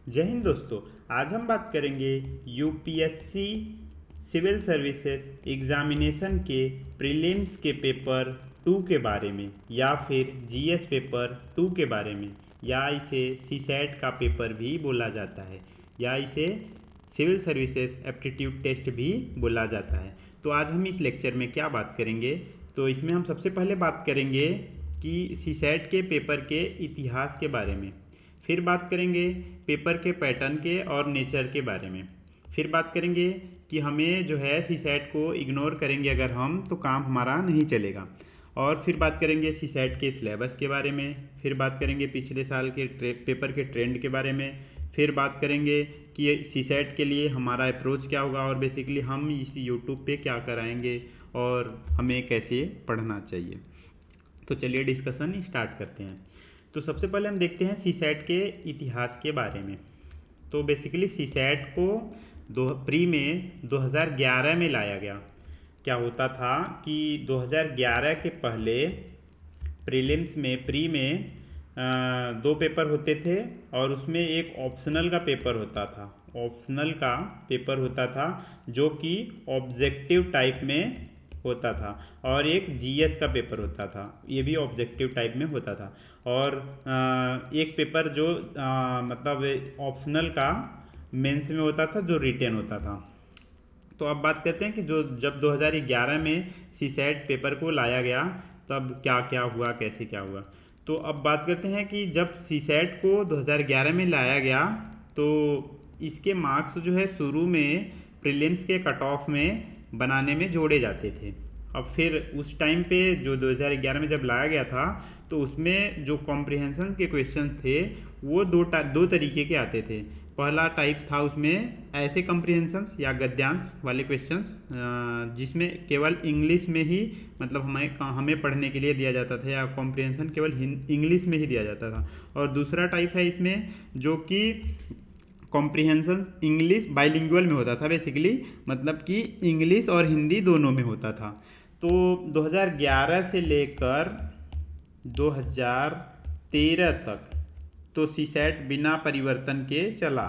जय हिंद दोस्तों। आज हम बात करेंगे यूपीएससी सिविल सर्विसेज एग्जामिनेशन के प्रीलिम्स के पेपर 2 के बारे में या फिर जीएस पेपर 2 के बारे में, या इसे सीसैट का पेपर भी बोला जाता है, या इसे सिविल सर्विसेज एप्टीट्यूड टेस्ट भी बोला जाता है। तो आज हम इस लेक्चर में क्या बात करेंगे, तो इसमें हम सबसे पहले बात करेंगे कि सीसैट के पेपर के इतिहास के बारे में, फिर बात करेंगे पेपर के पैटर्न के और नेचर के बारे में, फिर बात करेंगे कि हमें जो है सीसैट को इग्नोर करेंगे अगर हम तो काम हमारा नहीं चलेगा, और फिर बात करेंगे सीसैट के सिलेबस के बारे में, फिर बात करेंगे पिछले साल के पेपर के ट्रेंड के बारे में, फिर बात करेंगे कि सीसैट के लिए हमारा अप्रोच क्या होगा और बेसिकली हम इस यूट्यूब पे क्या कराएंगे और हमें कैसे पढ़ना चाहिए। तो चलिए डिस्कशन स्टार्ट करते हैं। तो सबसे पहले हम देखते हैं सीसैट के इतिहास के बारे में। तो बेसिकली सीसैट को प्री में 2011 में लाया गया। क्या होता था कि 2011 के पहले प्रीलिम्स में प्री में 2 पेपर होते थे और उसमें एक ऑप्शनल का पेपर होता था जो कि ऑब्जेक्टिव टाइप में होता था, और एक जीएस का पेपर होता था, ये भी ऑब्जेक्टिव टाइप में होता था, और एक पेपर जो मतलब ऑप्शनल का मेंस में होता था जो रिटेन होता था। तो अब बात करते हैं कि जब 2011 में सीसैट पेपर को लाया गया तब क्या क्या हुआ, कैसे क्या हुआ। तो अब बात करते हैं कि जब सीसैट को 2011 में लाया गया तो इसके मार्क्स जो है शुरू में प्रीलिम्स के कट ऑफ में बनाने में जोड़े जाते थे। अब फिर उस टाइम पे जो 2011 में जब लाया गया था तो उसमें जो कॉम्प्रिहेंशन के क्वेश्चन थे वो दो तरीके के आते थे। पहला टाइप था उसमें ऐसे कॉम्प्रिहेंशंस या गद्यांश वाले क्वेश्चंस जिसमें केवल इंग्लिश में ही मतलब हमें पढ़ने के लिए दिया जाता था, या कॉम्प्रिहेंशन केवल इंग्लिश में ही दिया जाता था। और दूसरा टाइप है इसमें जो कि कॉम्प्रिहेंशन इंग्लिश बाइलिंगुअल में होता था, बेसिकली मतलब कि इंग्लिश और हिंदी दोनों में होता था। तो 2011 से लेकर 2013 तक तो सीसैट बिना परिवर्तन के चला।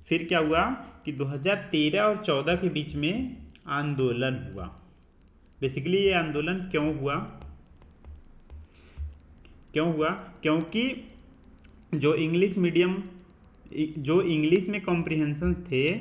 फिर क्या हुआ कि 2013 और 14 के बीच में आंदोलन हुआ। बेसिकली ये आंदोलन क्यों हुआ क्योंकि जो इंग्लिश में कॉम्प्रिहेंशन थे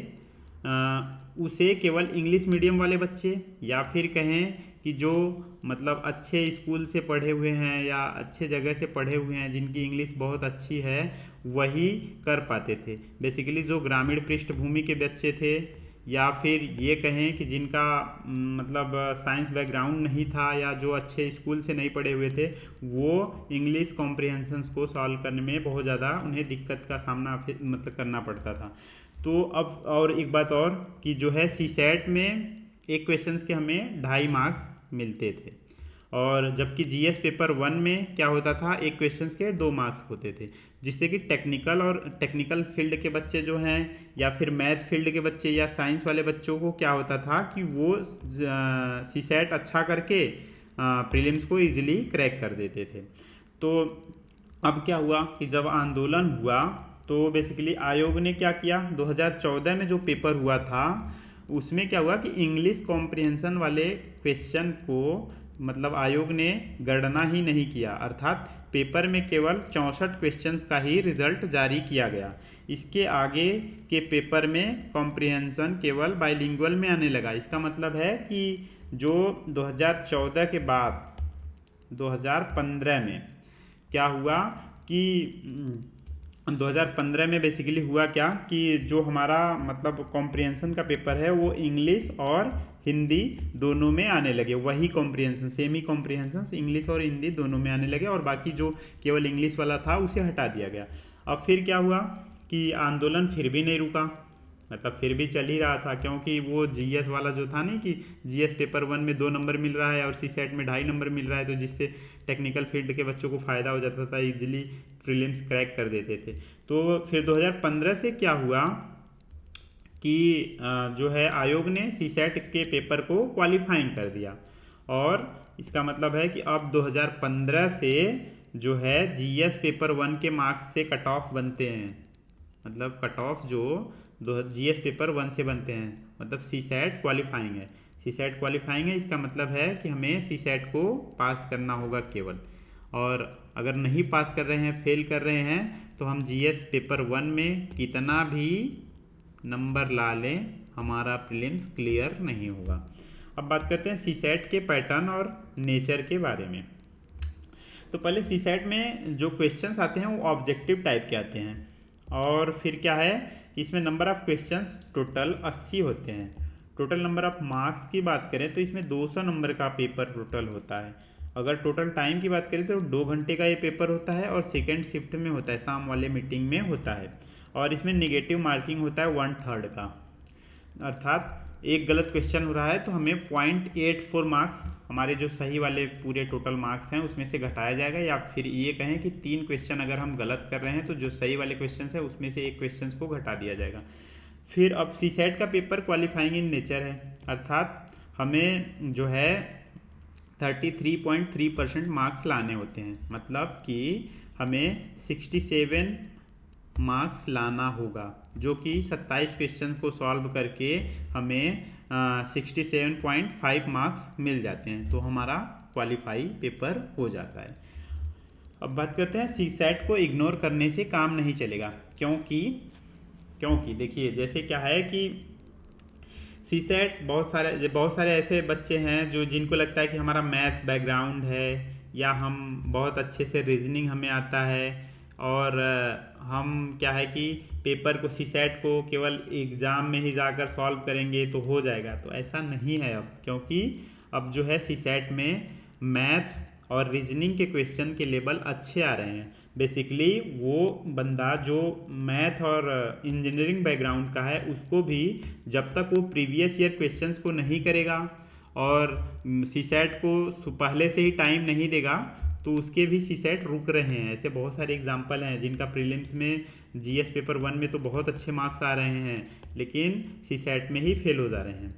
उसे केवल इंग्लिश मीडियम वाले बच्चे, या फिर कहें कि जो मतलब अच्छे स्कूल से पढ़े हुए हैं या अच्छे जगह से पढ़े हुए हैं जिनकी इंग्लिश बहुत अच्छी है, वही कर पाते थे। बेसिकली जो ग्रामीण पृष्ठभूमि के बच्चे थे, या फिर ये कहें कि जिनका मतलब साइंस बैकग्राउंड नहीं था या जो अच्छे स्कूल से नहीं पढ़े हुए थे, वो इंग्लिश कॉम्प्रिहेंशंस को सॉल्व करने में बहुत ज़्यादा उन्हें दिक्कत का सामना मतलब करना पड़ता था। तो अब और एक बात और कि जो है सीसैट में एक क्वेश्चंस के हमें 2.5 मार्क्स मिलते थे, और जबकि जीएस पेपर 1 में क्या होता था, एक क्वेश्चंस के 2 मार्क्स होते थे, जिससे कि टेक्निकल फील्ड के बच्चे जो हैं या फिर मैथ फील्ड के बच्चे या साइंस वाले बच्चों को क्या होता था कि वो सीसैट अच्छा करके प्रीलिम्स को इजीली क्रैक कर देते थे। तो अब क्या हुआ कि जब आंदोलन हुआ तो बेसिकली आयोग ने क्या किया, 2014 में जो पेपर हुआ था उसमें क्या हुआ कि इंग्लिश कॉम्प्रिहेंशन वाले क्वेश्चन को मतलब आयोग ने गणना ही नहीं किया, अर्थात पेपर में केवल 64 क्वेश्चंस का ही रिजल्ट जारी किया गया। इसके आगे के पेपर में कॉम्प्रिहेंशन केवल बाइलिंगुअल में आने लगा। इसका मतलब है कि जो 2014 के बाद 2015 में क्या हुआ कि 2015 में बेसिकली हुआ क्या कि जो हमारा मतलब कॉम्प्रिहेंशन का पेपर है वो इंग्लिश और हिंदी दोनों में आने लगे। वही कॉम्प्रिहेंशन, सेमी कॉम्प्रिहेंशन इंग्लिश और हिंदी दोनों में आने लगे, और बाकी जो केवल इंग्लिश वाला था उसे हटा दिया गया। अब फिर क्या हुआ कि आंदोलन फिर भी नहीं रुका, मतलब फिर भी चल ही रहा था, क्योंकि वो जीएस वाला जो था नहीं कि जीएस पेपर 1 में 2 नंबर मिल रहा है और सीसैट में 2.5 नंबर मिल रहा है, तो जिससे टेक्निकल फील्ड के बच्चों को फ़ायदा हो जाता था, इजीली प्रीलिम्स क्रैक कर देते थे। तो फिर 2015 से क्या हुआ कि जो है आयोग ने सीसैट के पेपर को क्वालिफाइंग कर दिया, और इसका मतलब है कि अब 2015 से जो है जीएस पेपर 1 के मार्क्स से कट ऑफ बनते हैं। मतलब कट ऑफ जो जीएस पेपर 1 से बनते हैं, मतलब सी सैट क्वालिफाइंग है। सी सैट क्वालिफाइंग है, इसका मतलब है कि हमें सी सैट को पास करना होगा केवल। और अगर नहीं पास कर रहे हैं, फेल कर रहे हैं, तो हम जीएस पेपर 1 में कितना भी नंबर ला लें, हमारा प्रीलिम्स क्लियर नहीं होगा। अब बात करते हैं सी सैट के पैटर्न और नेचर के बारे में। तो पहले सी सैट में जो क्वेश्चंस आते हैं वो ऑब्जेक्टिव टाइप के आते हैं, और फिर क्या है कि इसमें नंबर ऑफ क्वेश्चंस टोटल 80 होते हैं। टोटल नंबर ऑफ मार्क्स की बात करें तो इसमें 200 नंबर का पेपर टोटल होता है। अगर टोटल टाइम की बात करें तो 2 घंटे का ये पेपर होता है और सेकेंड शिफ्ट में होता है, शाम वाले मीटिंग में होता है। और इसमें नेगेटिव मार्किंग होता है 1/3 का, अर्थात एक गलत क्वेश्चन हो रहा है तो हमें 0.84 मार्क्स हमारे जो सही वाले पूरे टोटल मार्क्स हैं उसमें से घटाया जाएगा, या फिर ये कहें कि 3 क्वेश्चन अगर हम गलत कर रहे हैं तो जो सही वाले क्वेश्चन है उसमें से एक क्वेश्चन को घटा दिया जाएगा। फिर अब सी सैट का पेपर क्वालिफाइंग इन नेचर है, अर्थात हमें जो है 33.3% मार्क्स लाने होते हैं, मतलब कि हमें 67 मार्क्स लाना होगा, जो कि 27 क्वेश्चन को सॉल्व करके हमें 67.5 मार्क्स मिल जाते हैं, तो हमारा क्वालिफाई पेपर हो जाता है। अब बात करते हैं सी सैट को इग्नोर करने से काम नहीं चलेगा, क्योंकि देखिए जैसे क्या है कि सी सैट बहुत सारे ऐसे बच्चे हैं जो जिनको लगता है कि हमारा मैथ्स बैकग्राउंड है, या हम बहुत अच्छे से रीजनिंग हमें आता है, और हम क्या है कि पेपर को सी सैट को केवल एग्ज़ाम में ही जाकर सॉल्व करेंगे तो हो जाएगा। तो ऐसा नहीं है अब, क्योंकि अब जो है सी सैट में मैथ और रीजनिंग के क्वेश्चन के लेवल अच्छे आ रहे हैं। बेसिकली वो बंदा जो मैथ और इंजीनियरिंग बैकग्राउंड का है उसको भी जब तक वो प्रीवियस ईयर क्वेश्चंस को नहीं करेगा और सी सैट को पहले से ही टाइम नहीं देगा तो उसके भी सी सैट रुक रहे हैं। ऐसे बहुत सारे एग्जाम्पल हैं जिनका प्रीलिम्स में जीएस पेपर 1 में तो बहुत अच्छे मार्क्स आ रहे हैं, लेकिन सी सैट में ही फेल हो जा रहे हैं।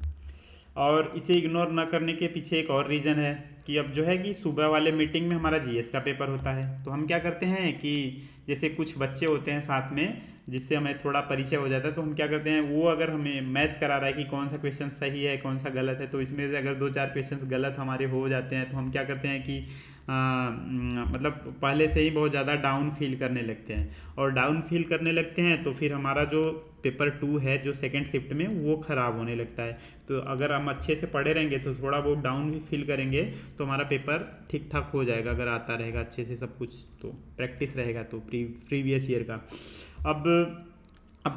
और इसे इग्नोर न करने के पीछे एक और रीज़न है कि अब जो है कि सुबह वाले मीटिंग में हमारा जीएस का पेपर होता है, तो हम क्या करते हैं कि जैसे कुछ बच्चे होते हैं साथ में जिससे हमें थोड़ा परिचय हो जाता है, तो हम क्या करते हैं, वो अगर हमें मैच करा रहा है कि कौन सा क्वेश्चन सही है कौन सा गलत है, तो इसमें से अगर 2-4 क्वेश्चन गलत हमारे हो जाते हैं तो हम क्या करते हैं कि मतलब पहले से ही बहुत ज़्यादा डाउन फील करने लगते हैं, और डाउन फील करने लगते हैं तो फिर हमारा जो पेपर 2 है जो सेकंड शिफ्ट में वो ख़राब होने लगता है। तो अगर हम अच्छे से पढ़े रहेंगे तो थोड़ा बहुत डाउन भी फील करेंगे तो हमारा पेपर ठीक ठाक हो जाएगा, अगर आता रहेगा अच्छे से सब कुछ, तो प्रैक्टिस रहेगा तो प्रीवियस ईयर का। अब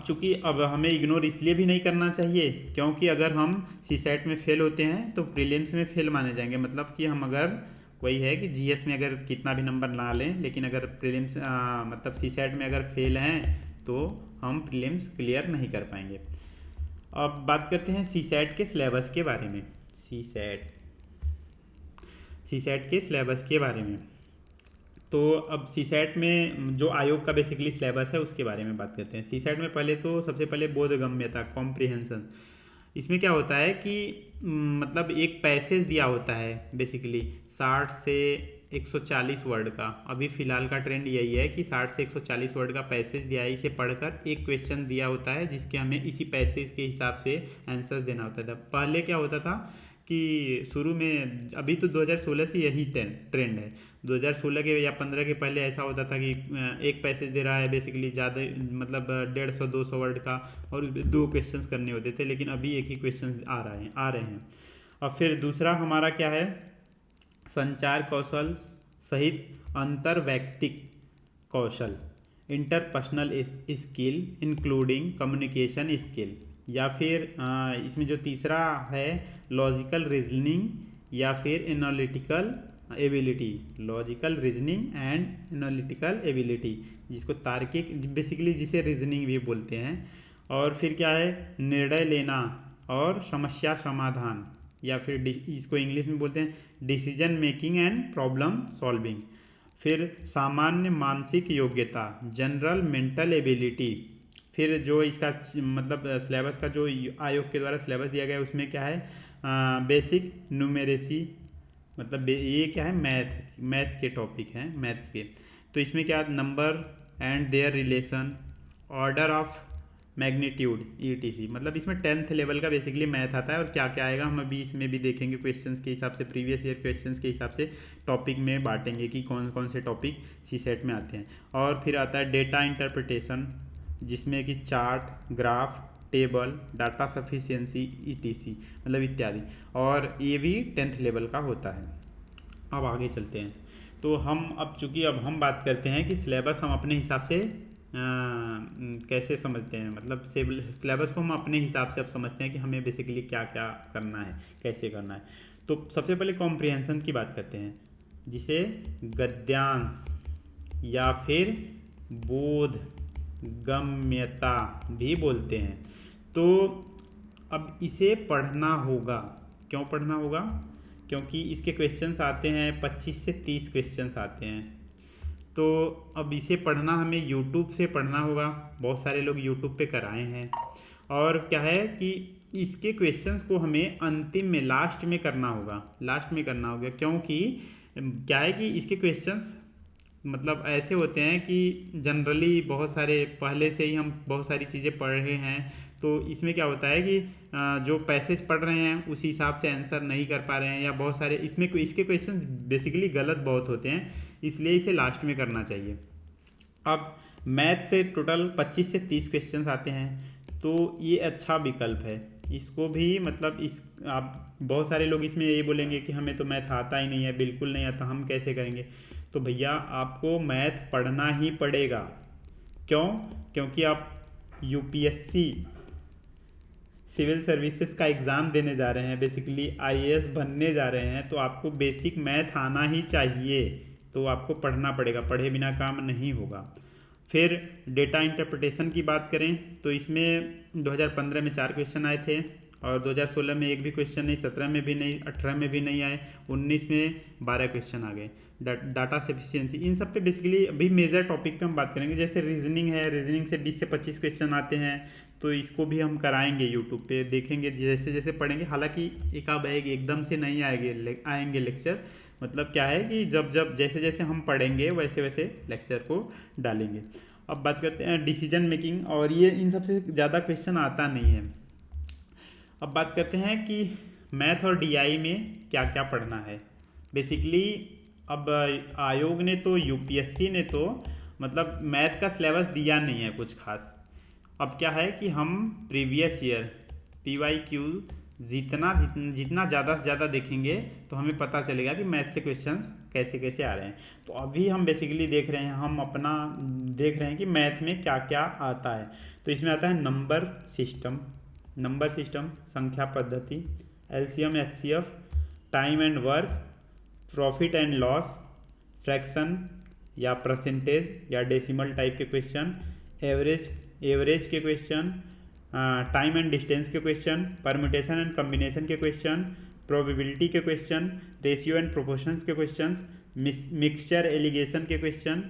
चूंकि अब हमें इग्नोर इसलिए भी नहीं करना चाहिए क्योंकि अगर हम सी सैट में फेल होते हैं तो प्रीलिम्स में फेल माने जाएंगे, मतलब कि हम अगर वही है कि जीएस में अगर कितना भी नंबर ना लें लेकिन अगर प्रीलिम्स मतलब सी सैट में अगर फेल हैं तो हम प्रीलिम्स क्लियर नहीं कर पाएंगे। अब बात करते हैं सी सैट के सिलेबस के बारे में। सी सैट के सिलेबस के बारे में तो अब सी सैट में जो आयोग का बेसिकली सिलेबस है उसके बारे में बात करते हैं। सी सैट में पहले तो सबसे पहले बोधगम्यता कॉम्प्रिहेंशन, इसमें क्या होता है कि मतलब एक पैसेज दिया होता है बेसिकली 60 से 140 वर्ड का। अभी फ़िलहाल का ट्रेंड यही है कि 60 से 140 वर्ड का पैसेज दिया है, इसे पढ़कर एक क्वेश्चन दिया होता है जिसके हमें इसी पैसेज के हिसाब से आंसर देना होता था। पहले क्या होता था कि शुरू में, अभी तो 2016 से यही ट्रेंड है, 2016 के या 15 के पहले ऐसा होता था कि एक पैसेज दे रहा है बेसिकली ज़्यादा, मतलब 150-200 वर्ड का, और 2 क्वेश्चंस करने होते थे, लेकिन अभी एक ही क्वेश्चन आ रहे हैं। और फिर दूसरा हमारा क्या है, संचार कौशल सहित अंतर्वैयक्तिक कौशल, interpersonal skill including communication skill, या फिर इसमें जो तीसरा है लॉजिकल रीजनिंग या फिर analytical ability, logical reasoning and analytical ability, जिसको तार्किक बेसिकली जिसे रीजनिंग भी बोलते हैं। और फिर क्या है, निर्णय लेना और समस्या समाधान, या फिर इसको इंग्लिश में बोलते हैं decision making and problem solving. फिर सामान्य मानसिक योग्यता, जनरल मेंटल एबिलिटी। फिर जो इसका मतलब सिलेबस का जो आयोग के द्वारा सिलेबस दिया गया है उसमें क्या है, बेसिक न्यूमेरेसी, मतलब ये क्या है, मैथ के टॉपिक हैं, मैथ्स के। तो इसमें क्या number and there relation, order of magnitude ETC, मतलब इसमें 10th लेवल का बेसिकली मैथ आता है। और क्या क्या आएगा हम अभी इसमें भी देखेंगे, क्वेश्चंस के हिसाब से, प्रीवियस ईयर क्वेश्चंस के हिसाब से टॉपिक में बांटेंगे कि कौन कौन से टॉपिक सी सेट में आते हैं। और फिर आता है डेटा इंटरप्रिटेशन, जिसमें कि chart, graph, table, data sufficiency, ETC मतलब इत्यादि, और ये भी 10th लेवल का होता है। अब आगे चलते हैं। तो चूँकि अब हम बात करते हैं कि सिलेबस हम अपने हिसाब से कैसे समझते हैं, मतलब सिलेबस को हम अपने हिसाब से अब समझते हैं कि हमें बेसिकली क्या क्या करना है, कैसे करना है। तो सबसे पहले कॉम्प्रिहेंशन की बात करते हैं, जिसे गद्यांश या फिर बोधगम्यता भी बोलते हैं। तो अब इसे पढ़ना होगा। क्यों पढ़ना होगा? क्योंकि इसके क्वेश्चंस आते हैं 25 से 30 क्वेश्चंस आते हैं। तो अब इसे पढ़ना हमें यूट्यूब से पढ़ना होगा, बहुत सारे लोग यूट्यूब पे कराए हैं। और क्या है कि इसके क्वेश्चंस को हमें अंतिम में, लास्ट में करना होगा, क्योंकि क्या है कि इसके क्वेश्चंस मतलब ऐसे होते हैं कि जनरली बहुत सारे पहले से ही हम बहुत सारी चीज़ें पढ़ रहे हैं, तो इसमें क्या होता है कि जो पैसेज पढ़ रहे हैं उस हिसाब से आंसर नहीं कर पा रहे हैं, या बहुत सारे इसके क्वेश्चन बेसिकली गलत बहुत होते हैं, इसलिए इसे लास्ट में करना चाहिए। अब मैथ से टोटल 25 से 30 क्वेश्चंस आते हैं, तो ये अच्छा विकल्प है। इसको भी मतलब आप बहुत सारे लोग इसमें ये बोलेंगे कि हमें तो मैथ आता ही नहीं है, बिल्कुल नहीं आता, हम कैसे करेंगे? तो भैया आपको मैथ पढ़ना ही पड़ेगा। क्यों? क्योंकि आप UPSC सिविल सर्विसेज का एग्ज़ाम देने जा रहे हैं, बेसिकली IAS बनने जा रहे हैं, तो आपको बेसिक मैथ आना ही चाहिए। तो आपको पढ़ना पड़ेगा, पढ़े बिना काम नहीं होगा। फिर डेटा इंटरप्रिटेशन की बात करें तो इसमें 2015 में 4 क्वेश्चन आए थे, और 2016 में एक भी क्वेश्चन नहीं, 17 में भी नहीं, 18 में भी नहीं आए, 19 में 12 क्वेश्चन आ गए। डाटा सफिशिएंसी, इन सब पे बेसिकली अभी मेजर टॉपिक पे हम बात करेंगे। जैसे रीजनिंग है, रीजनिंग से 20 से 25 क्वेश्चन आते हैं, तो इसको भी हम कराएंगे, यूट्यूब पे देखेंगे जैसे जैसे पढ़ेंगे। हालांकि एक एकदम से नहीं आएंगे लेक्चर, मतलब क्या है कि जब जैसे जैसे हम पढ़ेंगे वैसे वैसे लेक्चर को डालेंगे। अब बात करते हैं डिसीजन मेकिंग, और ये इन सबसे ज़्यादा क्वेश्चन आता नहीं है। अब बात करते हैं कि मैथ और DI में क्या क्या पढ़ना है। बेसिकली अब आयोग ने तो, UPSC ने तो मतलब मैथ का सिलेबस दिया नहीं है कुछ खास। अब क्या है कि हम प्रीवियस ईयर PYQ जितना ज़्यादा से ज़्यादा देखेंगे तो हमें पता चलेगा कि मैथ से क्वेश्चंस कैसे कैसे आ रहे हैं। तो अभी हम बेसिकली देख रहे हैं कि मैथ में क्या क्या आता है। तो इसमें आता है नंबर सिस्टम, संख्या पद्धति, LCM HCF, time and work, profit and loss, fraction या परसेंटेज या डेसिमल टाइप के क्वेश्चन, एवरेज के क्वेश्चन, टाइम एंड डिस्टेंस के क्वेश्चन, परम्यूटेशन एंड कम्बिनेशन के क्वेश्चन, प्रोबेबिलिटी के क्वेश्चन, रेशियो एंड प्रोपोर्शंस के क्वेश्चन, मिक्सचर एलिगेशन के question,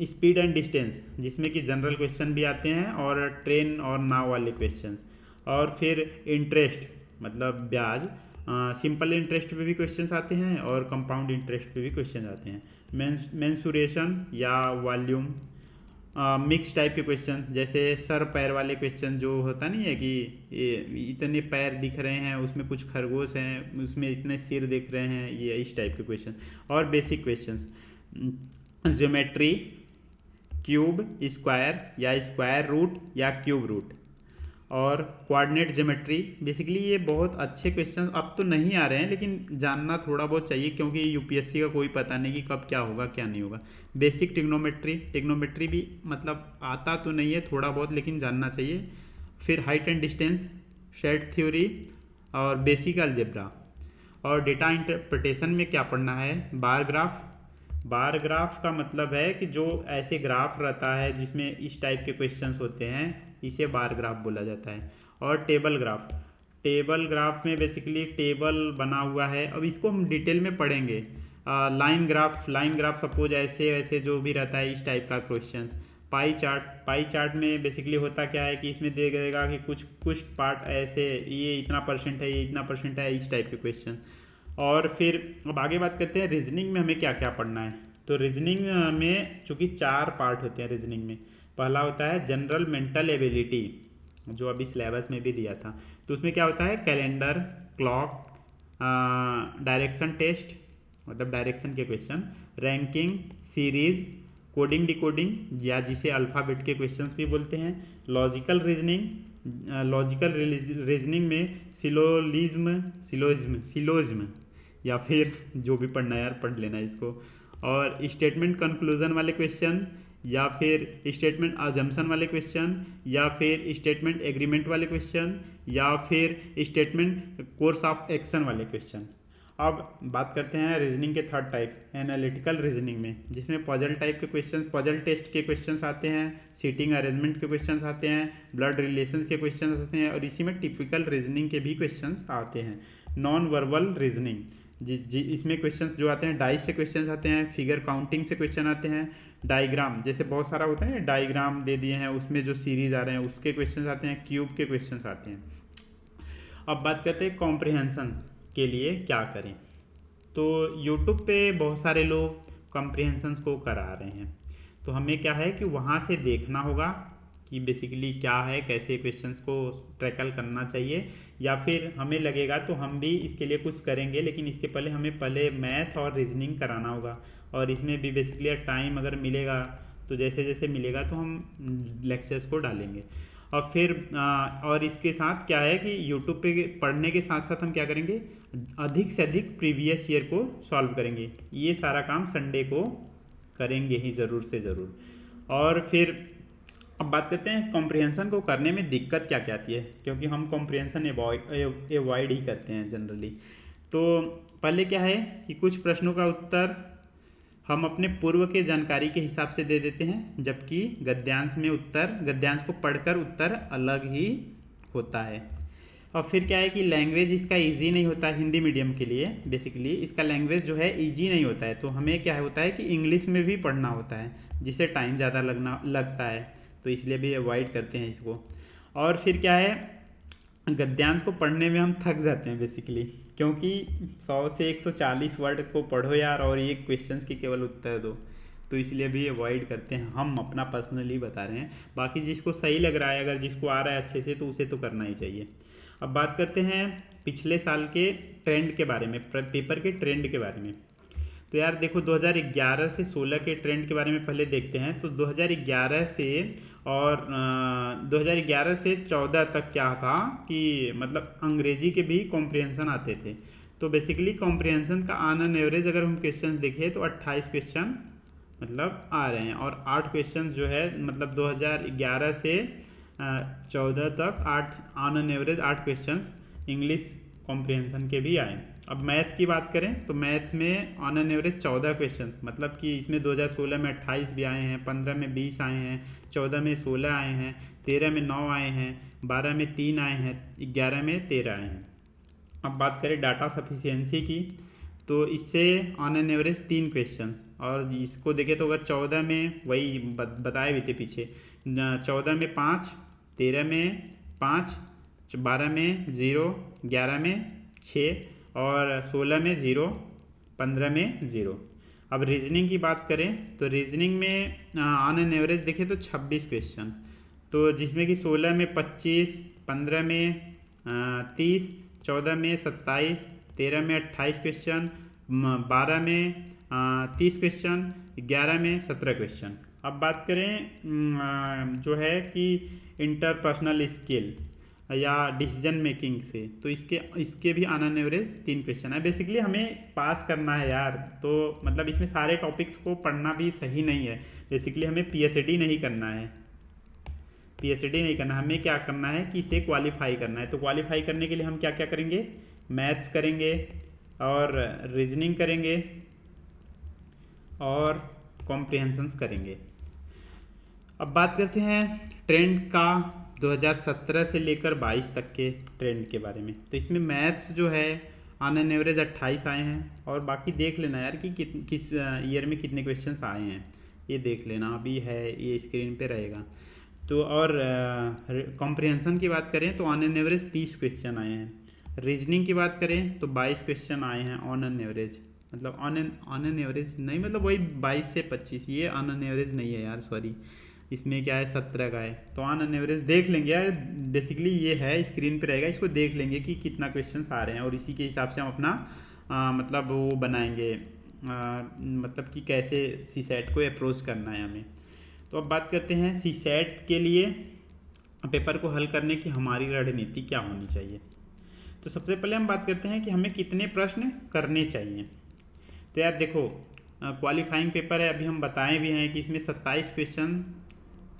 speed and distance जिसमें कि जनरल क्वेश्चन भी आते हैं, और ट्रेन और नाव वाले क्वेश्चन, और फिर इंटरेस्ट मतलब ब्याज, सिंपल इंटरेस्ट पे भी क्वेश्चंस आते हैं, और कंपाउंड इंटरेस्ट पे भी क्वेश्चन आते हैं। मेंसुरेशन या वॉल्यूम, मिक्स टाइप के क्वेश्चन, जैसे सर पैर वाले क्वेश्चन जो होता नहीं है कि इतने पैर दिख रहे हैं, उसमें कुछ खरगोश हैं, उसमें इतने सिर दिख रहे हैं, ये इस टाइप के क्वेश्चन। और basic questions, geometry, cube, square या स्क्वायर रूट या क्यूब रूट, और कोऑर्डिनेट ज्योमेट्री। बेसिकली ये बहुत अच्छे क्वेश्चन अब तो नहीं आ रहे हैं, लेकिन जानना थोड़ा बहुत चाहिए, क्योंकि UPSC का कोई पता नहीं कि कब क्या होगा क्या नहीं होगा। बेसिक टिग्नोमेट्री भी मतलब आता तो नहीं है, थोड़ा बहुत, लेकिन जानना चाहिए। फिर height and distance, set theory, और बेसिक अलजेब्रा। और डेटा इंटरप्रिटेशन में क्या पढ़ना है? बार ग्राफ का मतलब है कि जो ऐसे ग्राफ रहता है जिसमें इस टाइप के क्वेश्चंस होते हैं, इसे बार ग्राफ बोला जाता है। और टेबल ग्राफ में बेसिकली टेबल बना हुआ है, अब इसको हम डिटेल में पढ़ेंगे। लाइन ग्राफ सपोज ऐसे वैसे जो भी रहता है, इस टाइप का क्वेश्चंस। पाई चार्ट में बेसिकली होता क्या है कि इसमें दे देगा कि कुछ पार्ट ऐसे, ये इतना परसेंट है, ये इतना परसेंट है, इस टाइप के क्वेश्चन। और फिर अब आगे बात करते हैं रीजनिंग में हमें क्या क्या पढ़ना है। तो रीजनिंग में चूँकि 4 पार्ट होते हैं रीजनिंग में, पहला होता है जनरल मेंटल एबिलिटी, जो अभी सिलेबस में भी दिया था। तो उसमें क्या होता है, कैलेंडर, क्लॉक, डायरेक्शन टेस्ट मतलब डायरेक्शन के question, ranking, series, coding decoding या जिसे अल्फ़ाबेट के क्वेश्चंस भी बोलते हैं, लॉजिकल रीजनिंग में सिलोजिज्म या फिर जो भी पढ़ना है यार पढ़ लेना इसको, और स्टेटमेंट कंक्लूजन वाले क्वेश्चन या फिर स्टेटमेंट अजम्पशन वाले क्वेश्चन या फिर स्टेटमेंट एग्रीमेंट वाले क्वेश्चन या फिर स्टेटमेंट कोर्स ऑफ एक्शन वाले क्वेश्चन। अब बात करते हैं रीजनिंग के थर्ड टाइप, एनालिटिकल रीजनिंग में, जिसमें पजल टाइप के क्वेश्चन, पजल टेस्ट के क्वेश्चंस आते हैं, सीटिंग अरेंजमेंट के क्वेश्चंस आते हैं, ब्लड रिलेशंस के क्वेश्चंस आते हैं, और इसी में टिपिकल रीजनिंग के भी क्वेश्चंस आते हैं। नॉन वर्बल रीजनिंग इसमें क्वेश्चंस जो आते हैं, डाइस से क्वेश्चंस आते हैं, फिगर काउंटिंग से क्वेश्चन आते हैं, डायग्राम जैसे बहुत सारा होता है, डायग्राम दे दिए हैं उसमें जो सीरीज आ रहे हैं उसके क्वेश्चंस आते हैं, क्यूब के क्वेश्चंस आते हैं। अब बात करते हैं कॉम्प्रिहेंशन के लिए क्या करें। तो यूट्यूब पे बहुत सारे लोग कॉम्प्रिहेंशन को करा रहे हैं, तो हमें क्या है कि वहाँ से देखना होगा कि बेसिकली क्या है, कैसे क्वेश्चंस को टैकल करना चाहिए, या फिर हमें लगेगा तो हम भी इसके लिए कुछ करेंगे, लेकिन इसके पहले हमें मैथ और रीजनिंग कराना होगा। और इसमें भी बेसिकली टाइम अगर मिलेगा तो जैसे जैसे मिलेगा तो हम लेक्चर्स को डालेंगे। और फिर और इसके साथ क्या है कि यूट्यूब पे पढ़ने के साथ साथ हम क्या करेंगे, अधिक से अधिक प्रीवियस ईयर को सॉल्व करेंगे। ये सारा काम संडे को करेंगे ही ज़रूर से ज़रूर। और फिर अब बात करते हैं कॉम्प्रिहेंशन को करने में दिक्कत क्या क्या आती है, क्योंकि हम कॉम्प्रिहेंशन अवॉइड ही करते हैं जनरली। तो पहले क्या है कि कुछ प्रश्नों का उत्तर हम अपने पूर्व के जानकारी के हिसाब से दे देते हैं, जबकि गद्यांश को पढ़कर उत्तर अलग ही होता है। और फिर क्या है कि लैंग्वेज इसका इजी नहीं होता, हिंदी मीडियम के लिए बेसिकली इसका लैंग्वेज जो है इजी नहीं होता है। तो हमें क्या होता है कि इंग्लिश में भी पढ़ना होता है, जिससे टाइम ज़्यादा लगता है, तो इसलिए भी अवॉइड करते हैं इसको। और फिर क्या है, गद्यांश को पढ़ने में हम थक जाते हैं बेसिकली, क्योंकि 100 से 140 वर्ड को पढ़ो यार और ये क्वेश्चंस के केवल उत्तर दो, तो इसलिए भी अवॉइड करते हैं। हम अपना पर्सनली बता रहे हैं, बाकी जिसको सही लग रहा है, अगर जिसको आ रहा है अच्छे से, तो उसे तो करना ही चाहिए। अब बात करते हैं पिछले साल के ट्रेंड के बारे में, पेपर के ट्रेंड के बारे में। तो यार देखो 2011 से 16 के ट्रेंड के बारे में पहले देखते हैं। तो 2011 से और 2011 से 14 तक क्या था कि मतलब अंग्रेजी के भी कॉम्प्रिहेंशन आते थे। तो बेसिकली कॉम्प्रिहेंशन का ऑन एन एवरेज अगर हम क्वेश्चन देखें तो 28 क्वेश्चन मतलब आ रहे हैं, और 8 क्वेश्चन जो है मतलब 2011 से 14 तक 8 on an average 8 question English comprehension के भी आए। अब मैथ की बात करें तो मैथ में ऑन एन एवरेज 14 क्वेश्चन, मतलब कि इसमें 2016 में 28 भी आए हैं, 15 में 20 आए हैं, 14 में 16 आए हैं, 13 में 9 आए हैं, 12 में 3 आए हैं, 11 में 13 आए हैं। अब बात करें डाटा सफिशिएंसी की, तो इससे ऑन एन एवरेज 3 क्वेश्चन, और इसको देखें तो अगर 14 में वही बताए भी थे पीछे, 14 में 5, 13 में 5, 12 में 0, 11 में 6 और 16 में 0, 15 में 0। अब रीजनिंग की बात करें तो रीजनिंग में ऑन एन एवरेज देखें तो 26 क्वेश्चन, तो जिसमें कि 16 में 25, 15 में 30, 14 में 27, 13 में 28 क्वेश्चन, 12 में 30 क्वेश्चन, 11 में 17 क्वेश्चन। अब बात करें जो है कि इंटरपर्सनल स्किल या डिसीजन मेकिंग से, तो इसके भी ऑन एन एवरेज 3 क्वेश्चन है। बेसिकली हमें पास करना है यार, तो मतलब इसमें सारे टॉपिक्स को पढ़ना भी सही नहीं है। बेसिकली हमें पीएचडी नहीं करना है, हमें क्या करना है कि इसे क्वालिफाई करना है। तो क्वालिफाई करने के लिए हम क्या क्या करेंगे, मैथ्स करेंगे और रीजनिंग करेंगे और कॉम्प्रिहेंशंस करेंगे। अब बात करते हैं ट्रेंड का 2017 से लेकर 22 तक के ट्रेंड के बारे में। तो इसमें मैथ्स जो है ऑन एन एवरेज 28 आए हैं, और बाकी देख लेना यार कि किस ईयर में कितने क्वेश्चंस आए हैं, ये देख लेना, अभी है ये स्क्रीन पे रहेगा। तो और कॉम्प्रिहेंशन की बात करें तो ऑन एन एवरेज 30 क्वेश्चन आए हैं। रीजनिंग की बात करें तो 22 क्वेश्चन आए हैं ऑन एन एवरेज, मतलब ऑन एन एवरेज नहीं, मतलब वही 22 से 25, ये ऑन एन एवरेज नहीं है यार, सॉरी। इसमें क्या है 17 का है, तो ऑन एवरेज देख लेंगे यार। बेसिकली ये है, स्क्रीन पे रहेगा, इसको देख लेंगे कि कितना क्वेश्चन आ रहे हैं और इसी के हिसाब से हम अपना मतलब वो बनाएंगे, मतलब कि कैसे सी सेट को अप्रोच करना है हमें। तो अब बात करते हैं सी सेट के लिए पेपर को हल करने की हमारी रणनीति क्या होनी चाहिए। तो सबसे पहले हम बात करते हैं कि हमें कितने प्रश्न करने चाहिए। तो यार देखो, क्वालिफाइंग पेपर है, अभी हम बताए भी हैं कि इसमें 27 क्वेश्चन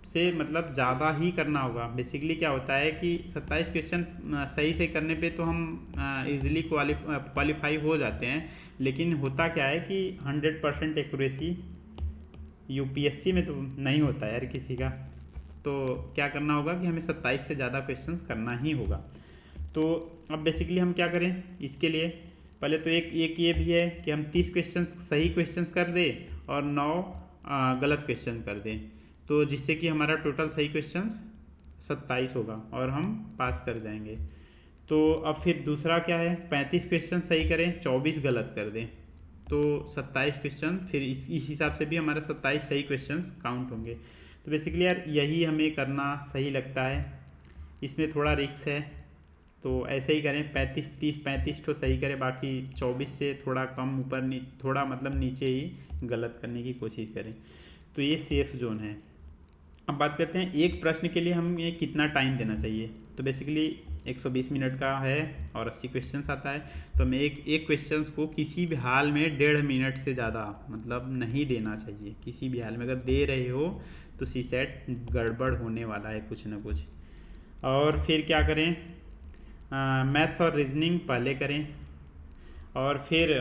से मतलब ज़्यादा ही करना होगा। बेसिकली क्या होता है कि 27 क्वेश्चन सही से करने पे तो हम इजीली क्वालिफाई हो जाते हैं, लेकिन होता क्या है कि 100% एक्यूरेसी यूपीएससी में तो नहीं होता यार किसी का। तो क्या करना होगा कि हमें 27 से ज़्यादा क्वेश्चंस करना ही होगा। तो अब बेसिकली हम क्या करें इसके लिए, पहले तो एक ये भी है कि हम 30 क्वेश्चंस सही क्वेश्चंस कर दें और 9 गलत क्वेश्चन कर दें, तो जिससे कि हमारा टोटल सही क्वेश्चंस 27 होगा और हम पास कर जाएंगे। तो अब फिर दूसरा क्या है, 35 क्वेश्चन सही करें, 24 गलत कर दें, तो 27 क्वेश्चन, फिर इस हिसाब से भी हमारा 27 सही क्वेश्चंस काउंट होंगे। तो बेसिकली यार यही हमें करना सही लगता है। इसमें थोड़ा रिस्क है, तो ऐसे ही करें, 35 तो सही करें, बाकी 24 से थोड़ा कम ऊपर थोड़ा मतलब नीचे ही गलत करने की कोशिश करें। तो ये सेफ जोन है। अब बात करते हैं एक प्रश्न के लिए हमें कितना टाइम देना चाहिए। तो बेसिकली 120 मिनट का है और 80 क्वेश्चंस आता है, तो हमें एक क्वेश्चंस को किसी भी हाल में 1.5 मिनट से ज़्यादा मतलब नहीं देना चाहिए। किसी भी हाल में अगर दे रहे हो तो सी सेट गड़बड़ होने वाला है कुछ ना कुछ। और फिर क्या करें, मैथ्स और रीजनिंग पहले करें, और फिर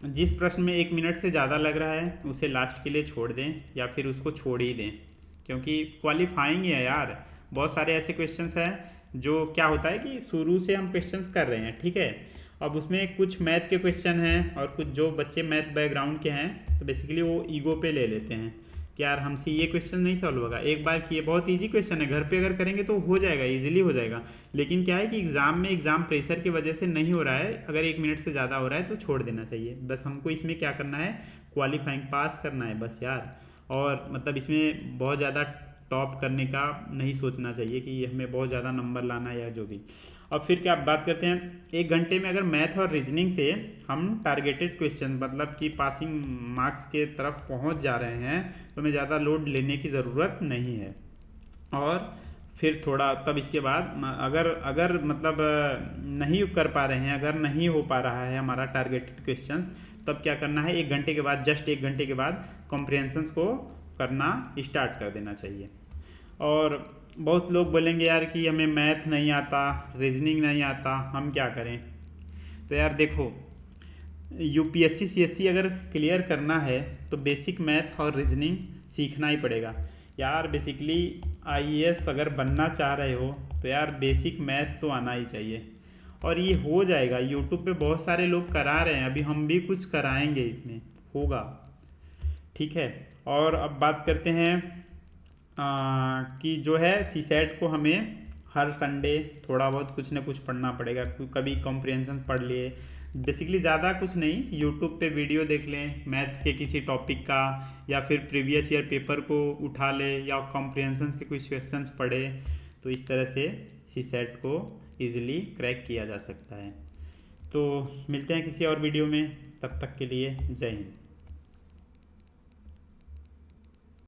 जिस प्रश्न में 1 मिनट से ज़्यादा लग रहा है उसे लास्ट के लिए छोड़ दें या फिर उसको छोड़ ही दें, क्योंकि क्वालिफाइंग है यार। बहुत सारे ऐसे क्वेश्चंस हैं जो क्या होता है कि शुरू से हम क्वेश्चंस कर रहे हैं, ठीक है, अब उसमें कुछ मैथ के क्वेश्चन हैं और कुछ जो बच्चे मैथ बैकग्राउंड के हैं तो बेसिकली वो ईगो पे ले लेते हैं कि यार हमसे ये क्वेश्चन नहीं सॉल्व होगा, एक बार किए, बहुत इजी क्वेश्चन है, घर पे अगर करेंगे तो हो जाएगा, इजीली हो जाएगा। लेकिन क्या है कि एग्ज़ाम में एग्ज़ाम प्रेशर की वजह से नहीं हो रहा है, अगर 1 मिनट से ज़्यादा हो रहा है तो छोड़ देना चाहिए। बस हमको इसमें क्या करना है, क्वालिफाइंग पास करना है बस यार। और मतलब इसमें बहुत ज़्यादा टॉप करने का नहीं सोचना चाहिए कि हमें बहुत ज़्यादा नंबर लाना है या जो भी। अब फिर क्या बात करते हैं, 1 घंटे में अगर मैथ और रीजनिंग से हम टारगेटेड क्वेश्चन मतलब कि पासिंग मार्क्स के तरफ पहुंच जा रहे हैं तो हमें ज़्यादा लोड लेने की ज़रूरत नहीं है। और फिर थोड़ा तब इसके बाद अगर मतलब नहीं कर पा रहे हैं, अगर नहीं हो पा रहा है हमारा टारगेटेड क्वेश्चंस, तब क्या करना है, 1 घंटे के बाद, जस्ट 1 घंटे के बाद कॉम्प्रिहेंशंस को करना स्टार्ट कर देना चाहिए। और बहुत लोग बोलेंगे यार कि हमें मैथ नहीं आता, रीजनिंग नहीं आता, हम क्या करें। तो यार देखो, यूपीएससी सीएससी अगर क्लियर करना है तो बेसिक मैथ और रीजनिंग सीखना ही पड़ेगा यार। बेसिकली आईएएस अगर बनना चाह रहे हो तो यार बेसिक मैथ तो आना ही चाहिए, और ये हो जाएगा। यूट्यूब पे बहुत सारे लोग करा रहे हैं, अभी हम भी कुछ कराएंगे, इसमें होगा, ठीक है। और अब बात करते हैं कि जो है सी सेट को हमें हर संडे थोड़ा बहुत कुछ ना कुछ पढ़ना पड़ेगा। कभी कॉम्प्रिहेंशन पढ़ लिए, बेसिकली ज़्यादा कुछ नहीं, यूट्यूब पे वीडियो देख लें मैथ्स के किसी टॉपिक का, या फिर प्रीवियस ईयर पेपर को उठा ले, या कॉम्प्रिहेंशन के कुछ क्वेश्चंस पढ़े, तो इस तरह से सी सेट को ईजिली क्रैक किया जा सकता है। तो मिलते हैं किसी और वीडियो में, तब तक के लिए जय हिंद।